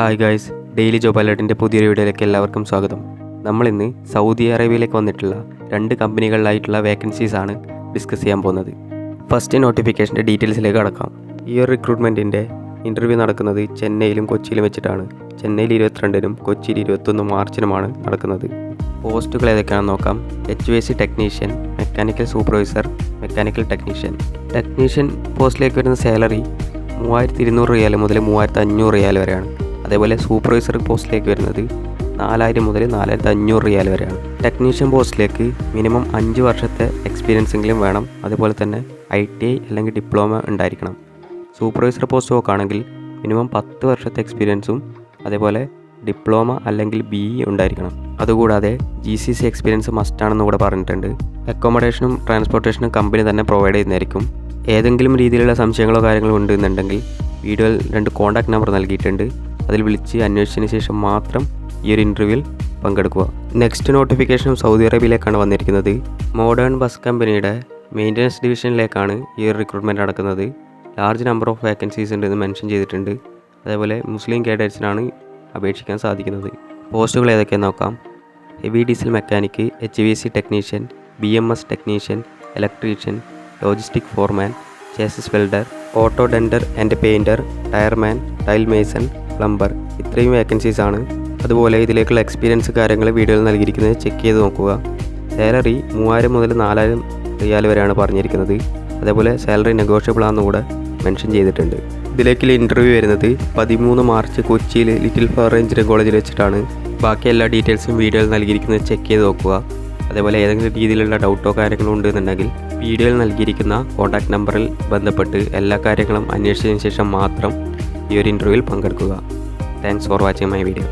Hi guys, daily job അലേർട്ടിൻ്റെ പുതിയൊരു വീഡിയോയിലേക്ക് എല്ലാവർക്കും സ്വാഗതം. നമ്മളിന്ന് സൗദി അറേബ്യയിലേക്ക് വന്നിട്ടുള്ള 2 കമ്പനികളിലായിട്ടുള്ള വേക്കൻസീസ് ആണ് ഡിസ്കസ് ചെയ്യാൻ പോകുന്നത്. ഫസ്റ്റ് നോട്ടിഫിക്കേഷൻ്റെ ഡീറ്റെയിൽസിലേക്ക് കടക്കാം. ഈ ഒരു റിക്രൂട്ട്മെൻറ്റിൻ്റെ ഇൻ്റർവ്യൂ നടക്കുന്നത് ചെന്നൈയിലും കൊച്ചിയിലും വെച്ചിട്ടാണ്. ചെന്നൈയിൽ 22-നും കൊച്ചിയിൽ 21 മാർച്ചിനുമാണ് നടക്കുന്നത്. പോസ്റ്റുകൾ ഏതൊക്കെയാണെന്ന് നോക്കാം. HVAC technician, mechanical supervisor, mechanical technician പോസ്റ്റിലേക്ക് വരുന്ന സാലറി 3200 റിയാൽ മുതൽ 3500 റിയാൽ വരെയാണ്. അതേപോലെ സൂപ്പർവൈസർ പോസ്റ്റിലേക്ക് വരുന്നത് 4000 മുതൽ 4500 റിയാൽ വരെയാണ്. ടെക്നീഷ്യൻ പോസ്റ്റിലേക്ക് മിനിമം 5 വർഷത്തെ എക്സ്പീരിയൻസ് എങ്കിലും വേണം. അതുപോലെ തന്നെ ITI അല്ലെങ്കിൽ ഡിപ്ലോമ ഉണ്ടായിരിക്കണം. സൂപ്പർവൈസർ പോസ്റ്റ് നോക്കുകയാണെങ്കിൽ മിനിമം 10 വർഷത്തെ എക്സ്പീരിയൻസും അതേപോലെ ഡിപ്ലോമ അല്ലെങ്കിൽ BE ഉണ്ടായിരിക്കണം. അതുകൂടാതെ GCC എക്സ്പീരിയൻസ് മസ്റ്റാണെന്ന് കൂടെ പറഞ്ഞിട്ടുണ്ട്. അക്കോമഡേഷനും ട്രാൻസ്പോർട്ടേഷനും കമ്പനി തന്നെ പ്രൊവൈഡ് ചെയ്യുന്നതായിരിക്കും. ഏതെങ്കിലും രീതിയിലുള്ള സംശയങ്ങളോ കാര്യങ്ങളോ ഉണ്ടെന്നുണ്ടെങ്കിൽ വീഡിയോയിൽ 2 കോൺടാക്ട് നമ്പർ നൽകിയിട്ടുണ്ട്. അതിൽ വിളിച്ച് അന്വേഷിച്ചതിന് ശേഷം മാത്രം ഈ ഒരു ഇൻ്റർവ്യൂവിൽ പങ്കെടുക്കുക. നെക്സ്റ്റ് നോട്ടിഫിക്കേഷനും സൗദി അറേബ്യയിലേക്കാണ് വന്നിരിക്കുന്നത്. മോഡേൺ ബസ് കമ്പനിയുടെ മെയിൻ്റനൻസ് ഡിവിഷനിലേക്കാണ് ഈ ഒരു റിക്രൂട്ട്മെൻറ്റ് നടക്കുന്നത്. ലാർജ് നമ്പർ ഓഫ് വേക്കൻസീസ് ഉണ്ടെന്ന് മെൻഷൻ ചെയ്തിട്ടുണ്ട്. അതേപോലെ മുസ്ലിം കാഡറ്റ്സിനാണ് അപേക്ഷിക്കാൻ സാധിക്കുന്നത്. പോസ്റ്റുകൾ ഏതൊക്കെയെന്ന് നോക്കാം. Heavy diesel mechanic, HVAC technician, BMS technician, electrician, logistic foreman, chassis welder, auto denter and painter, tyreman, tile mason, plumber. ഇത്രയും വേക്കൻസീസ് ആണ്. അതുപോലെ ഇതിലേക്കുള്ള എക്സ്പീരിയൻസ് കാര്യങ്ങൾ വീഡിയോയിൽ നൽകിയിരിക്കുന്നത് ചെക്ക് ചെയ്ത് നോക്കുക. സാലറി 3000 മുതൽ 4000 റിയാൽ വരെയാണ് പറഞ്ഞിരിക്കുന്നത്. അതേപോലെ സാലറി നെഗോഷ്യബിൾ ആണെന്ന് കൂടെ മെൻഷൻ ചെയ്തിട്ടുണ്ട്. ഇതിലേക്കുള്ള ഇൻ്റർവ്യൂ വരുന്നത് 13 മാർച്ച് കൊച്ചിയിൽ ലിറ്റിൽ ഫ്ലവർ എഞ്ചിനീയറിംഗ് കോളേജിൽ വെച്ചിട്ടാണ്. ബാക്കി എല്ലാ ഡീറ്റെയിൽസും വീഡിയോയിൽ നൽകിയിരിക്കുന്നത് ചെക്ക് ചെയ്ത് നോക്കുക. അതേപോലെ ഏതെങ്കിലും രീതിയിലുള്ള ഡൗട്ടോ കാര്യങ്ങളോ ഉണ്ടെന്നുണ്ടെങ്കിൽ വീഡിയോയിൽ നൽകിയിരിക്കുന്ന കോൺടാക്ട് നമ്പറിൽ ബന്ധപ്പെട്ട് എല്ലാ കാര്യങ്ങളും അന്വേഷിച്ചതിന് ശേഷം മാത്രം ഈ ഒരു ഇൻ്റർവ്യൂവിൽ പങ്കെടുക്കുക. Thanks for watching my video.